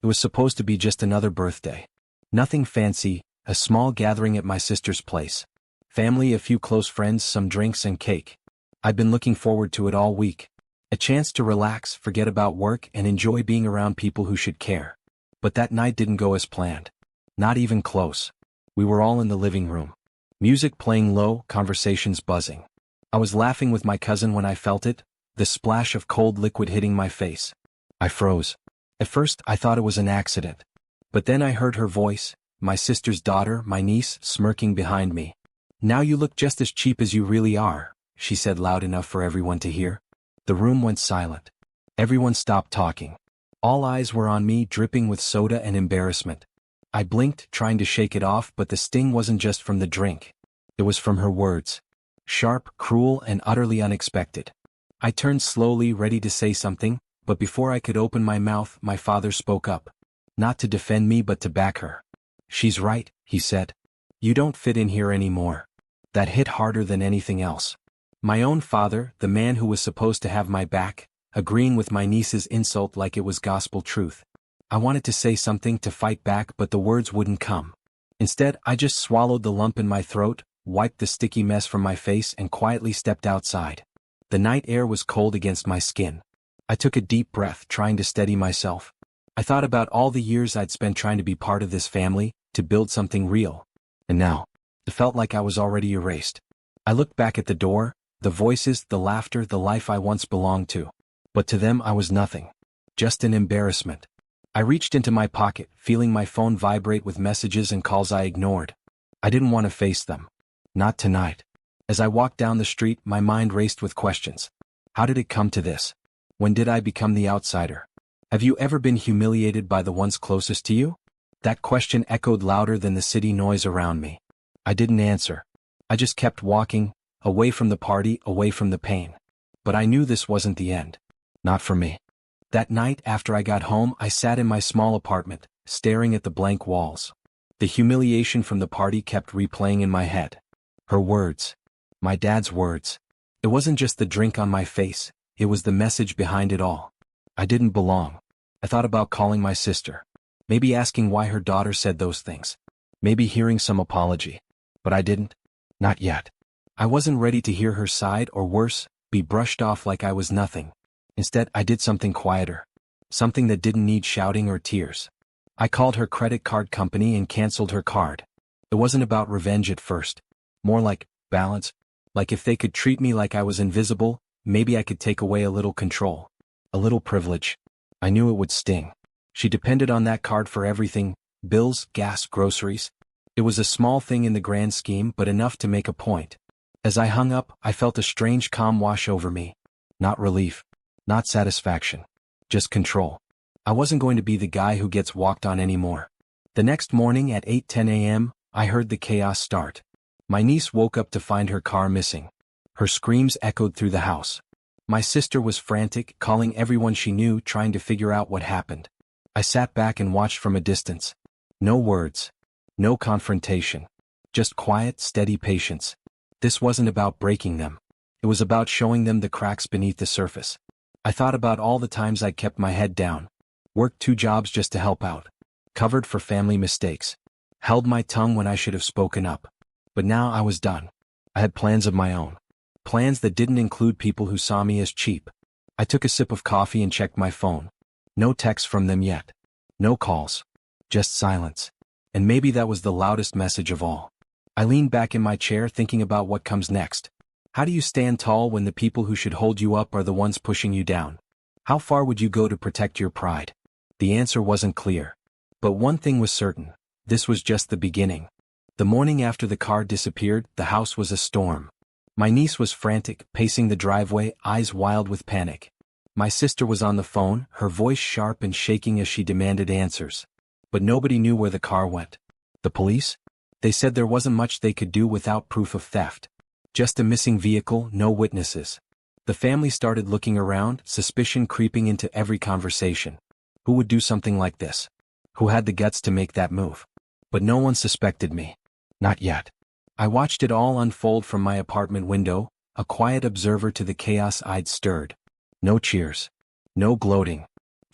It was supposed to be just another birthday. Nothing fancy, a small gathering at my sister's place. Family, a few close friends, some drinks and cake. I'd been looking forward to it all week. A chance to relax, forget about work, and enjoy being around people who should care. But that night didn't go as planned. Not even close. We were all in the living room. Music playing low, conversations buzzing. I was laughing with my cousin when I felt it, the splash of cold liquid hitting my face. I froze. At first, I thought it was an accident. But then I heard her voice, my sister's daughter, my niece, smirking behind me. "Now you look just as cheap as you really are," she said loud enough for everyone to hear. The room went silent. Everyone stopped talking. All eyes were on me, dripping with soda and embarrassment. I blinked, trying to shake it off, but the sting wasn't just from the drink. It was from her words. Sharp, cruel, and utterly unexpected. I turned slowly, ready to say something, but before I could open my mouth, my father spoke up. Not to defend me but to back her. "She's right," he said. "You don't fit in here anymore." That hit harder than anything else. My own father, the man who was supposed to have my back, agreeing with my niece's insult like it was gospel truth. I wanted to say something, to fight back, but the words wouldn't come. Instead, I just swallowed the lump in my throat, wiped the sticky mess from my face, and quietly stepped outside. The night air was cold against my skin. I took a deep breath, trying to steady myself. I thought about all the years I'd spent trying to be part of this family, to build something real. And now, it felt like I was already erased. I looked back at the door, the voices, the laughter, the life I once belonged to. But to them I was nothing. Just an embarrassment. I reached into my pocket, feeling my phone vibrate with messages and calls I ignored. I didn't want to face them. Not tonight. As I walked down the street, my mind raced with questions. How did it come to this? When did I become the outsider? Have you ever been humiliated by the ones closest to you? That question echoed louder than the city noise around me. I didn't answer. I just kept walking, away from the party, away from the pain. But I knew this wasn't the end. Not for me. That night after I got home, I sat in my small apartment, staring at the blank walls. The humiliation from the party kept replaying in my head. Her words. My dad's words. It wasn't just the drink on my face, it was the message behind it all. I didn't belong. I thought about calling my sister. Maybe asking why her daughter said those things. Maybe hearing some apology. But I didn't. Not yet. I wasn't ready to hear her side, or worse, be brushed off like I was nothing. Instead, I did something quieter. Something that didn't need shouting or tears. I called her credit card company and canceled her card. It wasn't about revenge at first. More like balance. Like if they could treat me like I was invisible, maybe I could take away a little control. A little privilege. I knew it would sting. She depended on that card for everything: bills, gas, groceries. It was a small thing in the grand scheme, but enough to make a point. As I hung up, I felt a strange calm wash over me. Not relief. Not satisfaction. Just control. I wasn't going to be the guy who gets walked on anymore. The next morning at 8:10 a.m., I heard the chaos start. My niece woke up to find her car missing. Her screams echoed through the house. My sister was frantic, calling everyone she knew, trying to figure out what happened. I sat back and watched from a distance. No words. No confrontation. Just quiet, steady patience. This wasn't about breaking them. It was about showing them the cracks beneath the surface. I thought about all the times I kept my head down. Worked 2 jobs just to help out. Covered for family mistakes. Held my tongue when I should have spoken up. But now I was done. I had plans of my own. Plans that didn't include people who saw me as cheap. I took a sip of coffee and checked my phone. No texts from them yet. No calls. Just silence. And maybe that was the loudest message of all. I leaned back in my chair, thinking about what comes next. How do you stand tall when the people who should hold you up are the ones pushing you down? How far would you go to protect your pride? The answer wasn't clear. But one thing was certain. This was just the beginning. The morning after the car disappeared, the house was a storm. My niece was frantic, pacing the driveway, eyes wild with panic. My sister was on the phone, her voice sharp and shaking as she demanded answers. But nobody knew where the car went. The police? They said there wasn't much they could do without proof of theft. Just a missing vehicle, no witnesses. The family started looking around, suspicion creeping into every conversation. Who would do something like this? Who had the guts to make that move? But no one suspected me. Not yet. I watched it all unfold from my apartment window, a quiet observer to the chaos I'd stirred. No cheers. No gloating.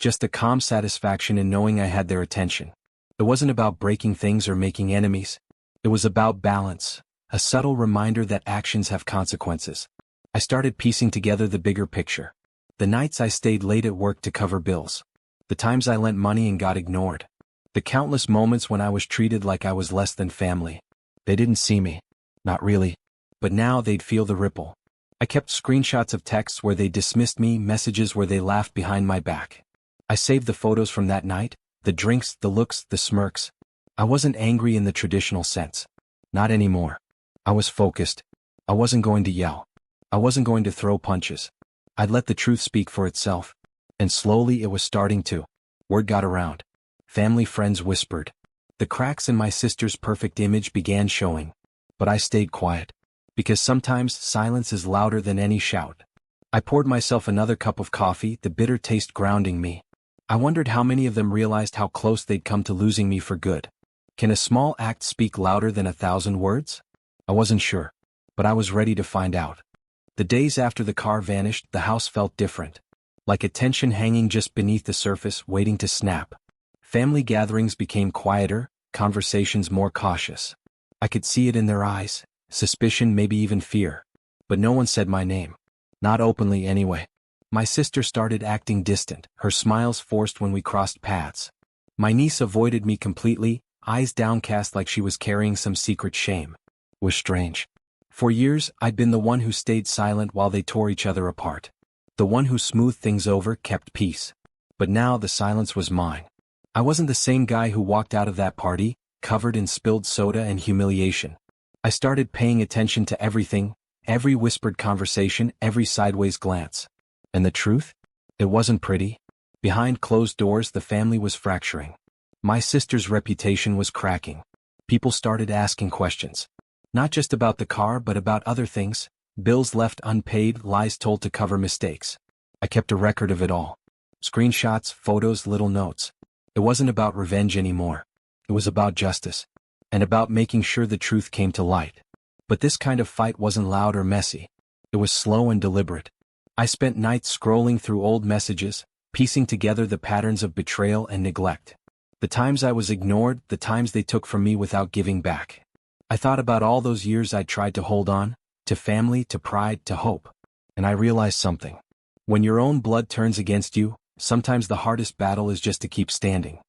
just a calm satisfaction in knowing I had their attention. It wasn't about breaking things or making enemies. It was about balance, a subtle reminder that actions have consequences. I started piecing together the bigger picture. The nights I stayed late at work to cover bills. The times I lent money and got ignored. The countless moments when I was treated like I was less than family. They didn't see me. Not really. But now they'd feel the ripple. I kept screenshots of texts where they dismissed me, messages where they laughed behind my back. I saved the photos from that night, the drinks, the looks, the smirks. I wasn't angry in the traditional sense. Not anymore. I was focused. I wasn't going to yell. I wasn't going to throw punches. I'd let the truth speak for itself. And slowly it was starting to. Word got around. Family friends whispered. The cracks in my sister's perfect image began showing. But I stayed quiet. Because sometimes silence is louder than any shout. I poured myself another cup of coffee, the bitter taste grounding me. I wondered how many of them realized how close they'd come to losing me for good. Can a small act speak louder than 1,000 words? I wasn't sure. But I was ready to find out. The days after the car vanished, the house felt different. Like a tension hanging just beneath the surface, waiting to snap. Family gatherings became quieter, conversations more cautious. I could see it in their eyes, suspicion, maybe even fear. But no one said my name. Not openly anyway. My sister started acting distant, her smiles forced when we crossed paths. My niece avoided me completely, eyes downcast like she was carrying some secret shame. It was strange. For years, I'd been the one who stayed silent while they tore each other apart. The one who smoothed things over, kept peace. But now the silence was mine. I wasn't the same guy who walked out of that party, covered in spilled soda and humiliation. I started paying attention to everything, every whispered conversation, every sideways glance. And the truth? It wasn't pretty. Behind closed doors, the family was fracturing. My sister's reputation was cracking. People started asking questions. Not just about the car but about other things, bills left unpaid, lies told to cover mistakes. I kept a record of it all. Screenshots, photos, little notes. It wasn't about revenge anymore. It was about justice. And about making sure the truth came to light. But this kind of fight wasn't loud or messy. It was slow and deliberate. I spent nights scrolling through old messages, piecing together the patterns of betrayal and neglect. The times I was ignored, the times they took from me without giving back. I thought about all those years I'd tried to hold on, to family, to pride, to hope. And I realized something. When your own blood turns against you, sometimes the hardest battle is just to keep standing.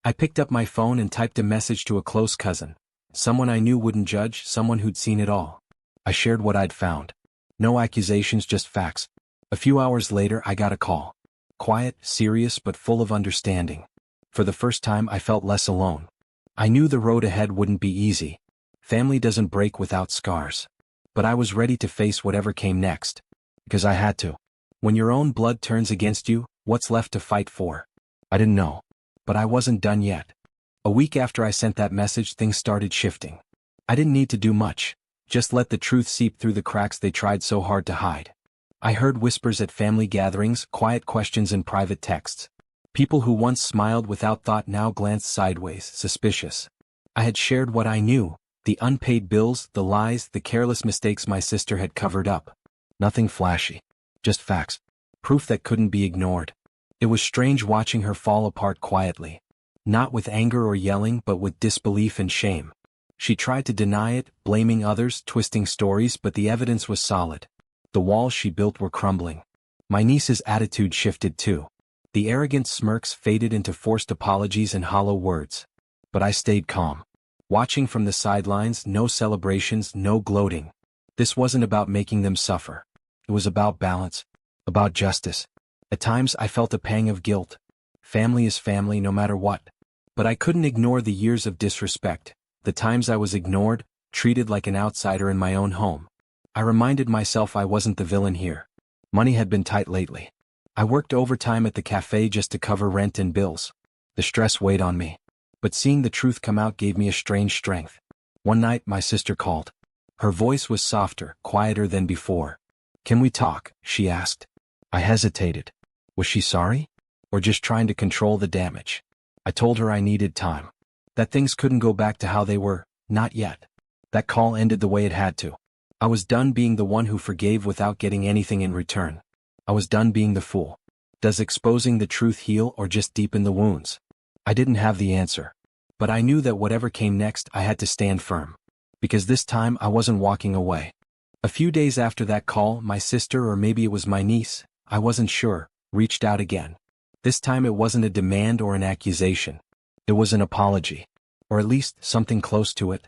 I picked up my phone and typed a message to a close cousin. Someone I knew wouldn't judge, someone who'd seen it all. I shared what I'd found. No accusations, just facts. A few hours later I got a call. Quiet, serious, but full of understanding. For the first time I felt less alone. I knew the road ahead wouldn't be easy. Family doesn't break without scars. But I was ready to face whatever came next. Because I had to. When your own blood turns against you, what's left to fight for? I didn't know. But I wasn't done yet. A week after I sent that message, things started shifting. I didn't need to do much. Just let the truth seep through the cracks they tried so hard to hide. I heard whispers at family gatherings, quiet questions in private texts. People who once smiled without thought now glanced sideways, suspicious. I had shared what I knew, the unpaid bills, the lies, the careless mistakes my sister had covered up. Nothing flashy. Just facts. Proof that couldn't be ignored. It was strange watching her fall apart quietly. Not with anger or yelling, but with disbelief and shame. She tried to deny it, blaming others, twisting stories, but the evidence was solid. The walls she built were crumbling. My niece's attitude shifted too. The arrogant smirks faded into forced apologies and hollow words. But I stayed calm. Watching from the sidelines, no celebrations, no gloating. This wasn't about making them suffer. It was about balance. About justice. At times I felt a pang of guilt. Family is family no matter what. But I couldn't ignore the years of disrespect, the times I was ignored, treated like an outsider in my own home. I reminded myself I wasn't the villain here. Money had been tight lately. I worked overtime at the cafe just to cover rent and bills. The stress weighed on me. But seeing the truth come out gave me a strange strength. One night my sister called. Her voice was softer, quieter than before. "Can we talk?" she asked. I hesitated. Was she sorry? Or just trying to control the damage? I told her I needed time. That things couldn't go back to how they were, not yet. That call ended the way it had to. I was done being the one who forgave without getting anything in return. I was done being the fool. Does exposing the truth heal or just deepen the wounds? I didn't have the answer. But I knew that whatever came next I had to stand firm. Because this time I wasn't walking away. A few days after that call, my sister, or maybe it was my niece, I wasn't sure, reached out again. This time it wasn't a demand or an accusation. It was an apology. Or at least something close to it.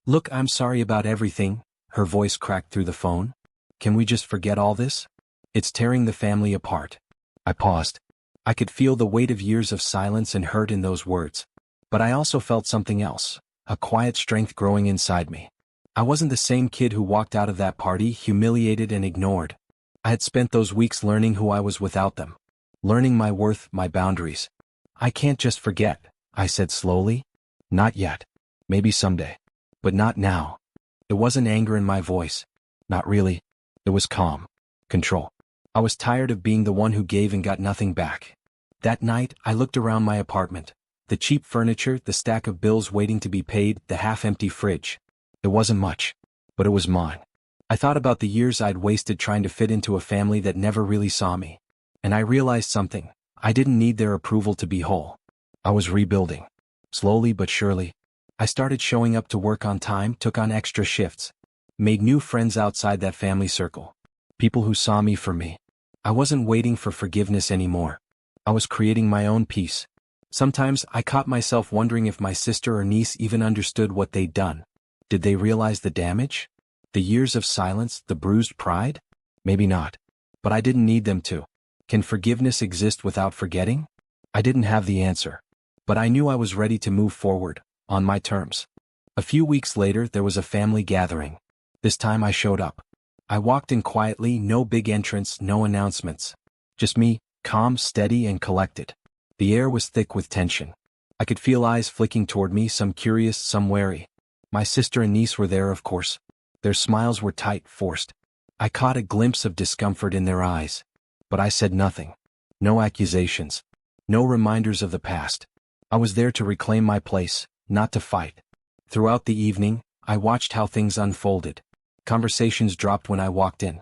"Look, I'm sorry about everything," her voice cracked through the phone. "Can we just forget all this? It's tearing the family apart." I paused. I could feel the weight of years of silence and hurt in those words. But I also felt something else, a quiet strength growing inside me. I wasn't the same kid who walked out of that party humiliated and ignored. I had spent those weeks learning who I was without them. Learning my worth, my boundaries. "I can't just forget," I said slowly. "Not yet. Maybe someday. But not now." It wasn't anger in my voice. Not really. It was calm. Control. I was tired of being the one who gave and got nothing back. That night, I looked around my apartment. The cheap furniture, the stack of bills waiting to be paid, the half-empty fridge. It wasn't much. But it was mine. I thought about the years I'd wasted trying to fit into a family that never really saw me. And I realized something. I didn't need their approval to be whole. I was rebuilding. Slowly but surely. I started showing up to work on time, took on extra shifts. Made new friends outside that family circle. People who saw me for me. I wasn't waiting for forgiveness anymore. I was creating my own peace. Sometimes I caught myself wondering if my sister or niece even understood what they'd done. Did they realize the damage? The years of silence, the bruised pride? Maybe not. But I didn't need them to. Can forgiveness exist without forgetting? I didn't have the answer. But I knew I was ready to move forward, on my terms. A few weeks later, there was a family gathering. This time I showed up. I walked in quietly, no big entrance, no announcements. Just me, calm, steady, and collected. The air was thick with tension. I could feel eyes flicking toward me, some curious, some wary. My sister and niece were there, of course. Their smiles were tight, forced. I caught a glimpse of discomfort in their eyes. But I said nothing. No accusations. No reminders of the past. I was there to reclaim my place, not to fight. Throughout the evening, I watched how things unfolded. Conversations dropped when I walked in.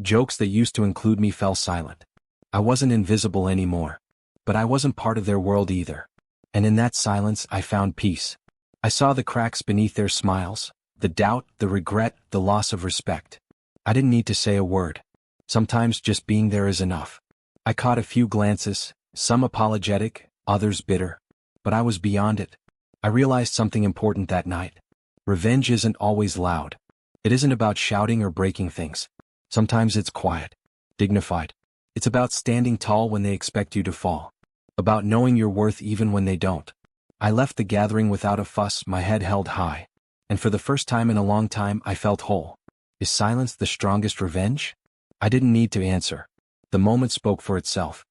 Jokes that used to include me fell silent. I wasn't invisible anymore. But I wasn't part of their world either. And in that silence, I found peace. I saw the cracks beneath their smiles, the doubt, the regret, the loss of respect. I didn't need to say a word. Sometimes just being there is enough. I caught a few glances, some apologetic, others bitter. But I was beyond it. I realized something important that night. Revenge isn't always loud. It isn't about shouting or breaking things. Sometimes it's quiet, dignified. It's about standing tall when they expect you to fall. About knowing your worth even when they don't. I left the gathering without a fuss, my head held high. And for the first time in a long time, I felt whole. Is silence the strongest revenge? I didn't need to answer. The moment spoke for itself.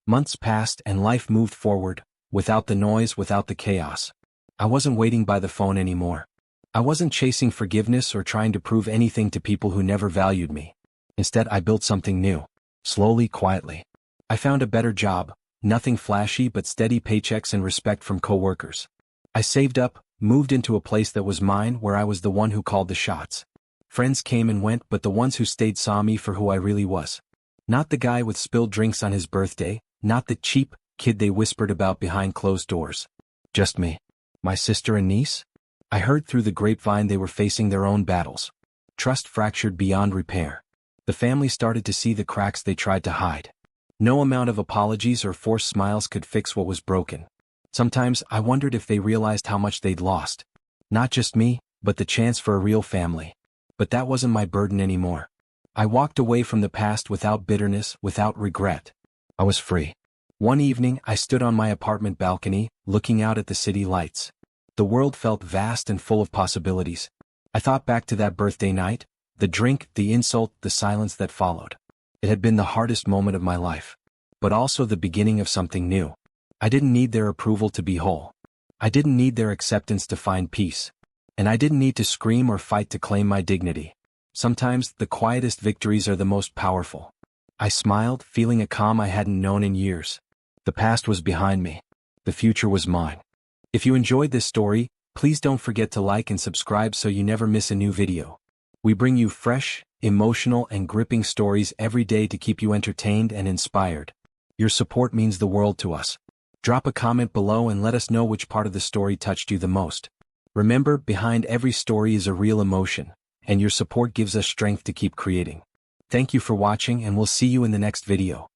Months passed and life moved forward, without the noise, without the chaos. I wasn't waiting by the phone anymore. I wasn't chasing forgiveness or trying to prove anything to people who never valued me. Instead, I built something new. Slowly, quietly. I found a better job, nothing flashy but steady paychecks and respect from coworkers. I saved up, moved into a place that was mine, where I was the one who called the shots. Friends came and went, but the ones who stayed saw me for who I really was. Not the guy with spilled drinks on his birthday, not the cheap kid they whispered about behind closed doors. Just me. My sister and niece? I heard through the grapevine they were facing their own battles. Trust fractured beyond repair. The family started to see the cracks they tried to hide. No amount of apologies or forced smiles could fix what was broken. Sometimes I wondered if they realized how much they'd lost. Not just me, but the chance for a real family. But that wasn't my burden anymore. I walked away from the past without bitterness, without regret. I was free. One evening, I stood on my apartment balcony, looking out at the city lights. The world felt vast and full of possibilities. I thought back to that birthday night, the drink, the insult, the silence that followed. It had been the hardest moment of my life. But also the beginning of something new. I didn't need their approval to be whole. I didn't need their acceptance to find peace. And I didn't need to scream or fight to claim my dignity. Sometimes, the quietest victories are the most powerful. I smiled, feeling a calm I hadn't known in years. The past was behind me. The future was mine. If you enjoyed this story, please don't forget to like and subscribe so you never miss a new video. We bring you fresh, emotional, and gripping stories every day to keep you entertained and inspired. Your support means the world to us. Drop a comment below and let us know which part of the story touched you the most. Remember, behind every story is a real emotion, and your support gives us strength to keep creating. Thank you for watching, and we'll see you in the next video.